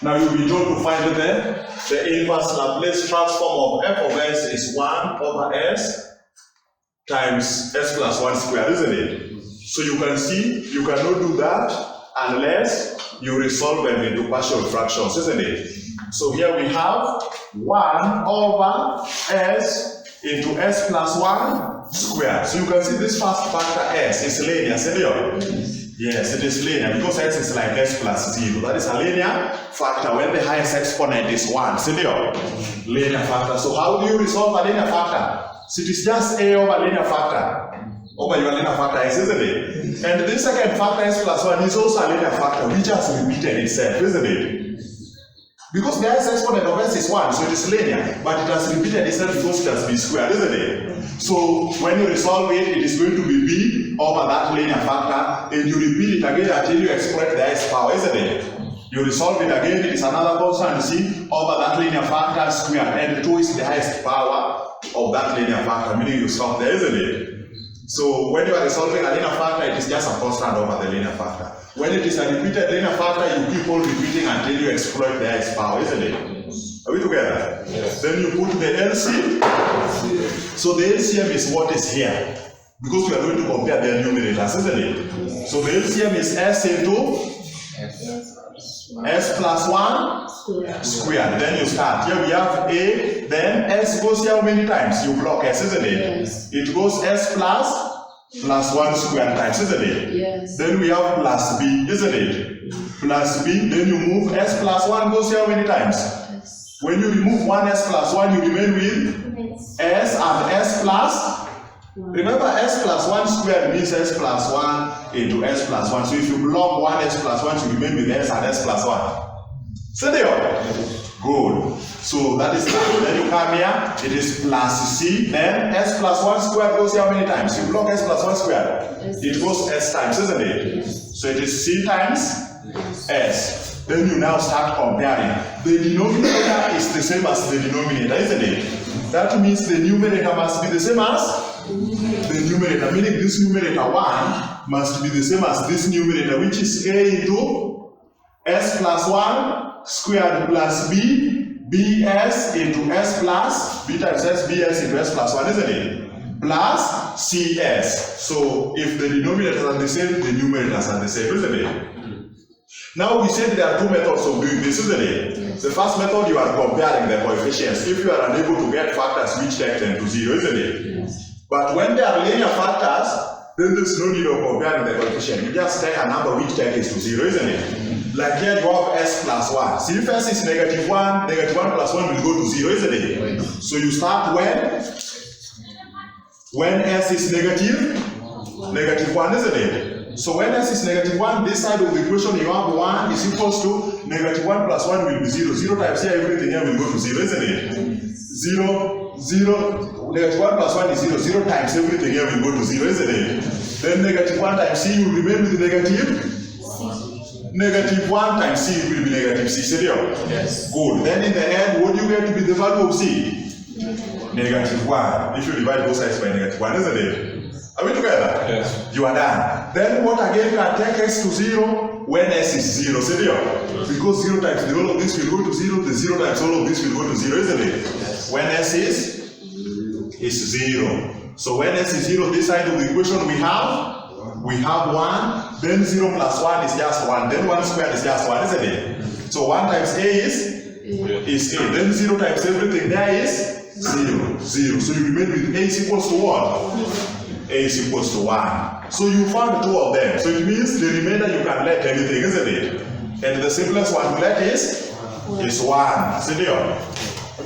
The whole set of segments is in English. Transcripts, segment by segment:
Now you'll be told to find the inverse Laplace transform of f of s is 1 over s times s plus 1 squared, isn't it? So you can see, you cannot do that unless you resolve them into partial fractions, isn't it? So here we have 1 over s into s plus 1 squared. So you can see this first factor s is linear, isn't it? Yes, it is linear because s is like s plus 0. That is a linear factor when the highest exponent is 1, isn't it? Linear factor. So how do you resolve a linear factor? So it is just a over linear factor over your linear factor s, isn't it? And this second factor s plus 1 is also a linear factor which has repeated itself, isn't it? Because the highest exponent of s is 1, so it is linear, but it has repeated itself because it has been squared, isn't it? So when you resolve it, it is going to be b over that linear factor, and you repeat it again until you exploit the highest power, isn't it? You resolve it again, it is another constant c over that linear factor squared, and 2 is the highest power of that linear factor, meaning you stop there, isn't it? So when you are resolving a linear factor, it is just a constant over the linear factor. When it is a repeated linear factor, you keep on repeating until you exploit the highest power, isn't it? Are we together? Yes. Then you put the LCM. So the LCM is what is here. Because we are going to compare their numerators, isn't it? So the LCM is s into s plus 1 squared. Then you start. Here we have a, then s goes here how many times? You block s, isn't it? Yes. It goes s plus 1 squared times, isn't it? Yes. Then we have plus b, isn't it? Plus b, then you move s plus 1 goes here how many times? Yes. When you remove 1s plus 1, you remain with s and s plus. Remember, s plus 1 squared means s plus 1 into s plus 1. So if you block 1s plus 1, you remain with s and s plus 1. See there? Good. So that is that. Then you come here, it is plus c. Then s plus 1 squared goes here how many times? You block s plus 1 squared. It goes s times, isn't it? Yes. So it is c times s. Then you now start comparing. The denominator is the same as the denominator, isn't it? That means the numerator must be the same as the numerator, meaning this numerator 1 must be the same as this numerator, which is a into s plus 1 squared plus b, bs into s plus, b times s, bs into s plus 1, isn't it? Plus cs. So if the denominators are the same, the numerators are the same, isn't it? Now we said there are two methods of doing this, isn't it? Yes. The first method, you are comparing the coefficients. If you are unable to get factors which take them to 0, isn't it? Yes. But when they are linear factors, then there's no need of comparing the coefficient. You just take a number which takes to 0, isn't it? Like here you have s plus 1. See, if s is negative 1 plus 1 will go to 0, isn't it? Yes. So you start when s is negative 1, isn't it? So when s is negative 1, this side of the equation you have 1 is equals to negative 1 plus 1 will be 0. 0 times here, everything here will go to 0, isn't it? 0, 0, negative 1 plus 1 is 0. 0 times everything here will go to 0, isn't it? Then negative 1 times c will remain with negative. Negative 1 times c will be negative c. See there? Yes. Good. Then in the end, what do you get to be the value of c? Negative 1. If you divide both sides by negative 1, isn't it? Are we together? Yes. You are done. Then what again can take s to 0 when s is 0? See there? Because 0 times the whole of this will go to 0, the 0 times all of this will go to 0, isn't it? Yes. When s is 0. So when s is 0, this side of the equation we have 1, then 0 plus 1 is just 1, then 1 squared is just 1, isn't it? So 1 times a is a, then 0 times everything there is 0, 0. So you remain with a is equals to what? A is equals to 1. So you found 2 of them. So it means the remainder you can let anything, isn't it? And the simplest one to let is 1. See there?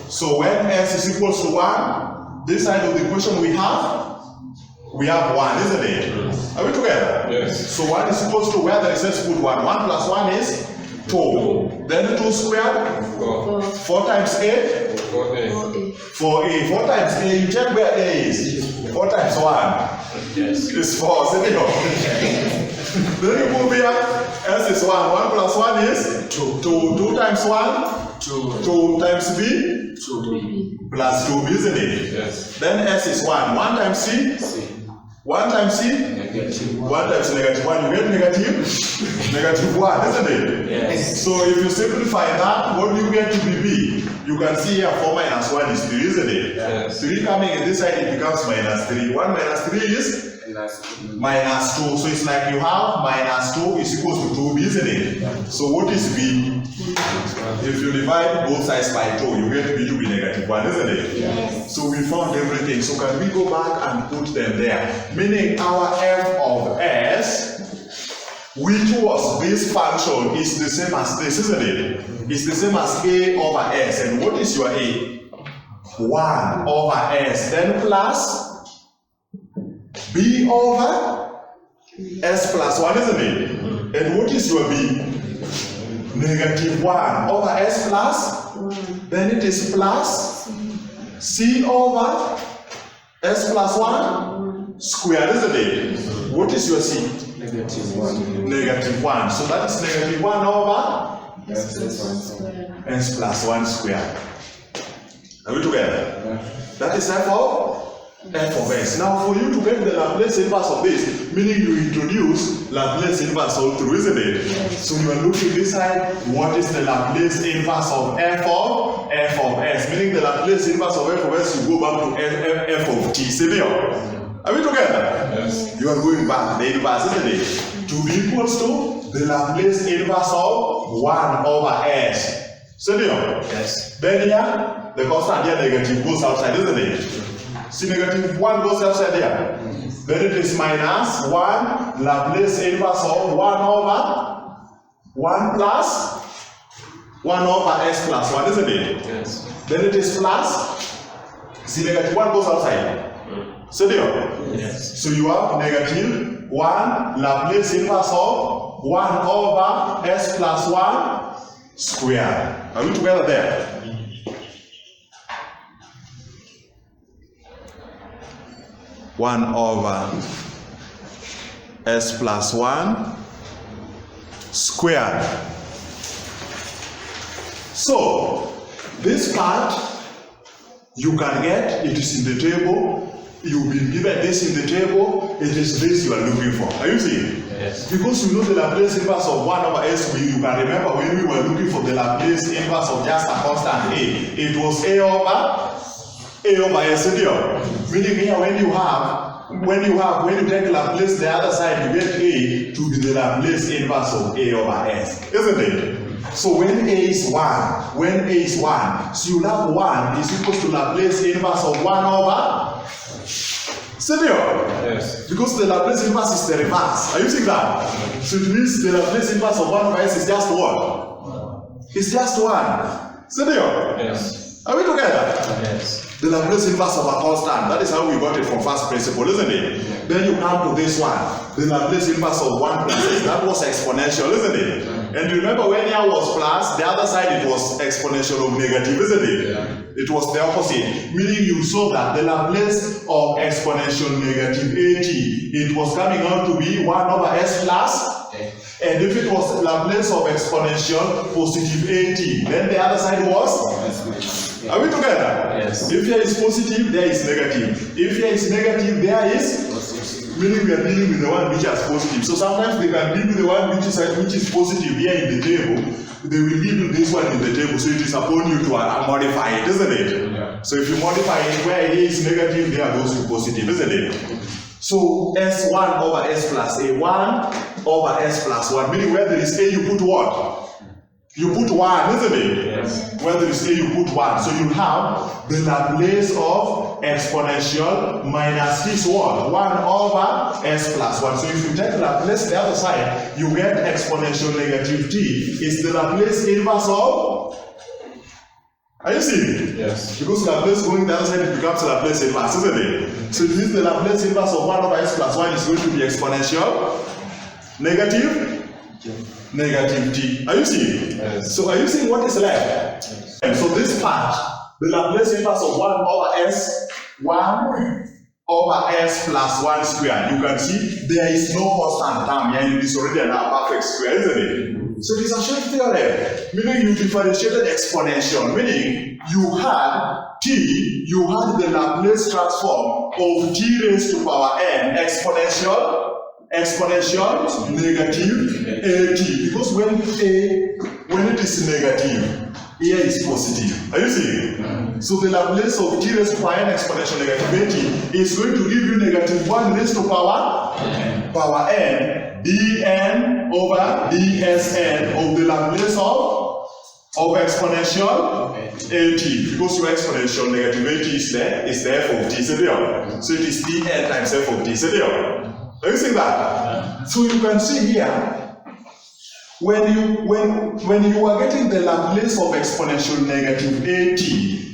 So when s is equals to 1, this side of the equation we have 1, isn't it? Are we together? Yes. So 1 is equals to where there is s put 1. 1 plus 1 is 2. Then 2 squared? 4 times 8? 4a. 4 times a, you check where a is. 4 times 1 is 4. See there? Then you move here. S is 1. 1 plus 1 is 2. 2 times 1? 2 times b? 2b. Plus 2b, isn't it? Yes. Then s is 1. 1 times c? 1 times C? Negative 1 times -1, you get negative 1, isn't it? Yes. So if you simplify that, what do you get to be B? You can see here 4 minus 1 is 3, isn't it? Yes. 3 coming in this side, it becomes -3. 1 minus 3 is? -2. So it's like you have -2 is equal to 2B, isn't it? So what is B? If you divide both sides by 2, you get B to be -1, isn't it? Yes. So we found everything. So can we go back and put them there? Meaning our f of s, which was this function, is the same as this, isn't it? It's the same as a over s. And what is your a? 1 over s. Then plus b over s plus 1, isn't it? And what is your b? -1 over s plus, then it is plus c over s plus 1 squared, isn't it? What is your c? -1. So that is -1 over s plus 1 squared. Are we together? That is f of s. Now for you to get the Laplace inverse of this, meaning you introduce Laplace inverse all through, isn't it? Yes. So you are looking this side, what is the Laplace inverse of f of s? Meaning the Laplace inverse of f of s, you go back to f of t. Senior. Are we together? Yes. You are going back, the inverse, isn't it? To be equals to the Laplace inverse of 1 over s. Senior. Yes. Then here, the constant here negative goes outside, isn't it? See, -1 goes outside there. Then it is -1 Laplace inverse of 1 over 1 plus 1 over s plus 1, isn't it? Yes. Then it is plus, see, -1 goes outside. So there. Yes. So you have -1 Laplace inverse of 1 over s plus 1 squared. Are we together there? One over s plus 1 squared. So this part you can get, it is in the table. You've been given this in the table, it is this you are looking for. Are you seeing? Yes. Because you know the Laplace inverse of 1 over s, you can remember when we were looking for the Laplace inverse of just a constant a, it was a over s, meaning here when you take Laplace the other side, you get a to be the Laplace inverse of a over s, isn't it? So when a is 1, so you have 1 is equal to Laplace inverse of 1 over. Senior? Yes. Because the Laplace inverse is the reverse. Are you seeing that? So it means the Laplace inverse of 1 over s is just what? It's just 1. Senior? Yes. Are we together? Yes. The Laplace inverse of a constant. That is how we got it from first principle, isn't it? Yeah. Then you come to this one. The Laplace inverse of 1 plus s. That was exponential, isn't it? Yeah. And remember when here was plus, the other side it was exponential of negative, isn't it? Yeah. It was the opposite. Meaning you saw that the Laplace of exponential negative at, it was coming out to be 1 over s plus. Okay. And if it was Laplace of exponential positive at, then the other side was? Are we together? Yes. If here is positive, there is negative. If here is negative, there is? Meaning we are dealing with the one which is positive. So sometimes they can deal with the one which is positive here in the table. They will give you this one in the table. So it is upon you to modify it, isn't it? Yeah. So if you modify it where it is negative, there goes to positive, isn't it? So S1 over S plus A, 1 over S plus 1. Meaning where there is A, you put what? You put 1, isn't it? Yes. Where there is A, you put 1. So you have the Laplace of exponential minus this what? 1 over S plus 1. So if you take Laplace the other side, you get exponential negative t. Is the Laplace inverse of? Are you seeing? Yes. Because Laplace going the other side, it becomes Laplace inverse, isn't it? So it means the Laplace inverse of 1 over S plus 1 is going to be exponential negative? Negative t. Are you seeing? Yes. So are you seeing what is left? Yes. And so this part, the Laplace inverse of 1 over s, 1 over s plus 1 squared. You can see there is no constant term here. It is already an perfect square, isn't it? So it is a shift theorem, meaning you differentiated exponential, meaning you had the Laplace transform of t raised to power n exponential negative at, because when it is negative, here is positive. Are you seeing? So the Laplace of t raised to power n exponential negative at is going to give you negative 1 raised to power n dn over dsn of the Laplace of exponential at, because your exponential negative at is the f of t, so it is dn times f of t. Are you seeing that? So you can see here, when you are getting the Laplace of exponential negative at,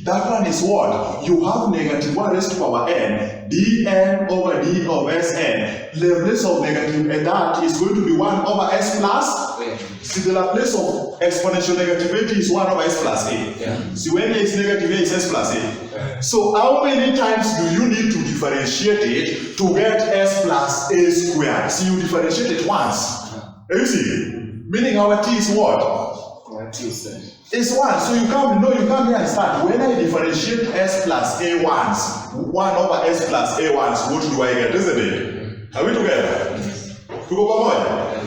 that one is what? You have negative 1 raised to power n dn over d of sn. Laplace of negative at that is going to be 1 over s plus. See, the Laplace of exponential negative at is 1 over s plus a. Yeah. See, when a is negative, a is s plus a. Yeah. So how many times do you need to differentiate it to get s plus a squared? See, you differentiate it once. Are you see? Meaning our t is what? It's 1. So you come here and start. When I differentiate s plus a once, 1 over s plus a once, what do I get? Isn't it? Are we together?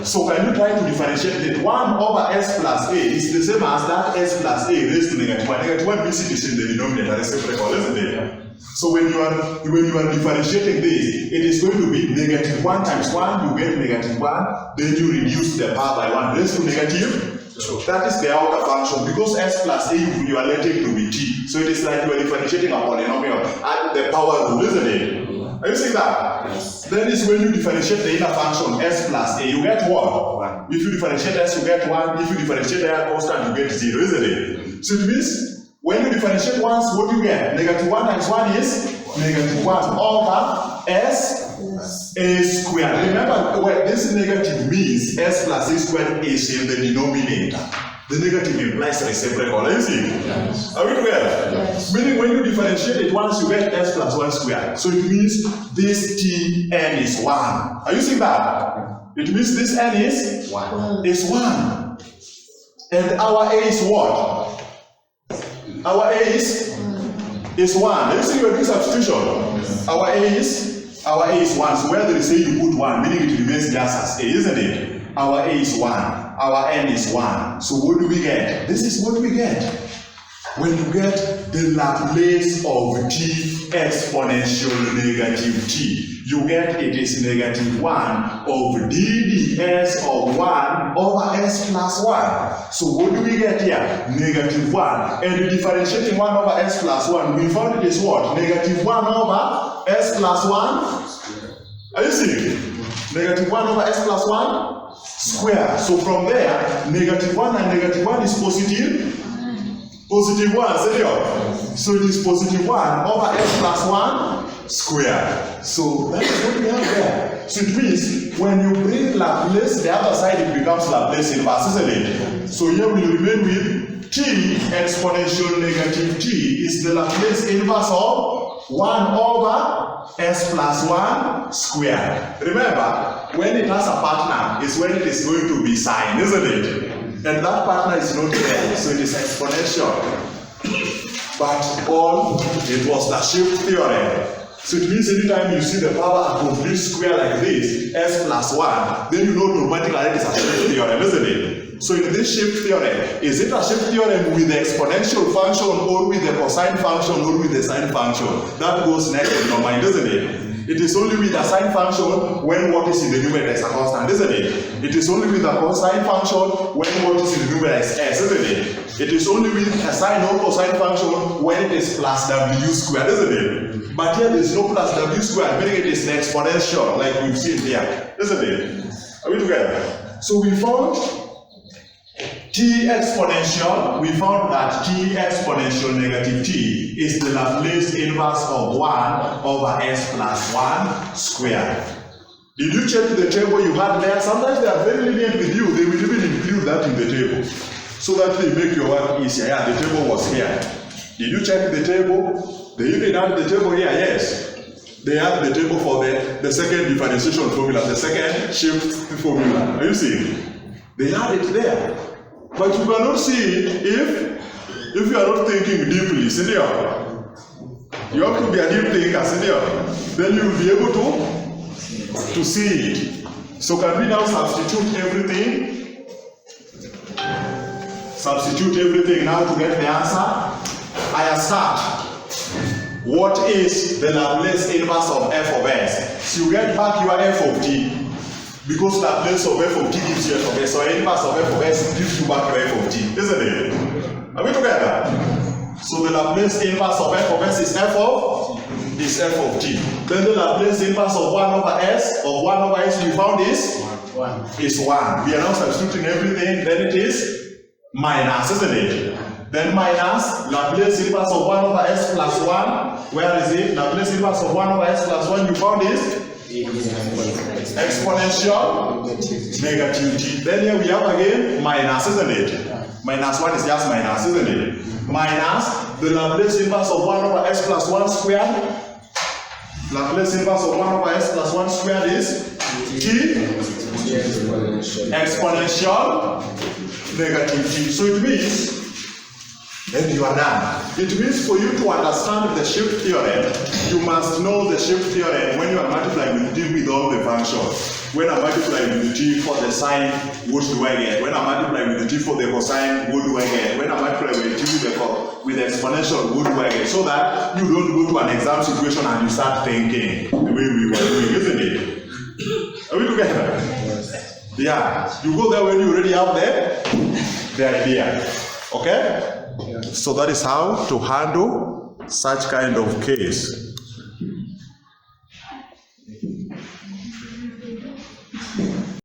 So can you try to differentiate it? 1 over s plus a is the same as that s plus a raised to negative 1. Negative 1 means it is in the denominator, reciprocal, isn't it? So when you are differentiating this, it is going to be negative 1 times 1, you get negative 1, then you reduce the power by 1 raised to negative. So that is the outer function, because s plus a you are letting to be t. So it is like you are differentiating a polynomial at the power rule, isn't it? Are you seeing that? Yes. Then is when you differentiate the inner function s plus a, you get what? 1. If you differentiate s, you get 1. If you differentiate the constant, you get 0, isn't it? So it means when you differentiate once, what do you get? Negative 1 times 1 is negative 1 over s a squared. Remember, what this negative means s plus a squared is in the denominator. The negative implies reciprocal. Are you seeing? Yes. Are we together? Yes. Meaning when you differentiate it once, you get s plus 1 squared. So it means this tn is 1. Are you seeing that? It means this n is 1. Is 1. And our a is what? Our a is 1. You see, you are doing substitution. Our a is 1. So where they say you put 1, meaning it remains just as a, isn't it? Our a is 1. Our n is 1. So what do we get? This is what we get. When you get the Laplace of t exponential negative t, you get it is negative 1 of d ds of 1 over s plus 1. So what do we get here? Negative 1. And differentiating 1 over s plus 1, we found it is what? Negative 1 over s plus 1? Are you seeing? Negative 1 over s plus 1 square. So from there, negative 1 and negative 1 is positive. Positive 1, so it is positive 1 over s plus 1 squared. So that is what we have there. So it means when you bring Laplace, the other side it becomes Laplace inverse, isn't it? So here we remain with t exponential negative t is the Laplace inverse of 1 over s plus 1 squared. Remember, when it has a partner, is when it is going to be sine, isn't it? And that partner is not there, so it is exponential. But it was the shift theorem. So it means anytime you see the power a complete square like this, s plus 1, then you know automatically it is a shift theorem, isn't it? So in this shift theorem, is it a shift theorem with the exponential function or with the cosine function or with the sine function? That goes next in your mind, isn't it? It is only with a sine function when what is in the numerator is a constant, isn't it? It is only with a cosine function when what is in the numerator is s, isn't it? It is only with a sine or cosine function when it is plus w squared, isn't it? But here there is no plus w squared, meaning it is an exponential, like we've seen here, isn't it? Are we together? So we found t exponential, we found that t exponential negative t is the Laplace inverse of 1 over s plus 1 squared. Did you check the table you had there? Sometimes they are very lenient with you. They will even include that in the table so that they make your work easier. Yeah, the table was here. Did you check the table? They even had the table here, yes. They add the table for the second differentiation formula, the second shift formula. Are you seeing? They add it there. But you cannot see it if you are not thinking deeply, senior. You have to be a deep thinker, senior. Then you will be able to see it. So can we now substitute everything? Substitute everything now to get the answer. I start. What is the Laplace inverse of f of s? So you get back your f of t. Because Laplace of f of t gives you f of s. So inverse of f of s gives you back your f of t. Isn't it? Are we together? So the Laplace inverse of f of s is f of t. Then the Laplace inverse of 1 over s we found is 1. We are now substituting everything, then it is minus, isn't it? Then minus Laplace inverse of 1 over s plus 1. Where is it? Laplace inverse of 1 over s plus 1 you found is exponential negative t. Then here we have again minus, isn't it? Minus 1 is just minus, isn't it? Minus the Laplace inverse of 1 over s plus 1 squared. Laplace inverse of 1 over s plus 1 squared is t exponential negative t. So it means, and you are done. It means for you to understand the shift theorem, you must know the shift theorem when you are multiplying with t with all the functions. When I multiply with t for the sine, what do I get? When I multiply with t for the cosine, what do I get? When I multiply with t with the exponential, what do I get? So that you don't go to an exam situation and you start thinking the way we were doing, isn't it? Are we together? Yeah. You go there when you already have the idea. Okay? So that is how to handle such kind of case.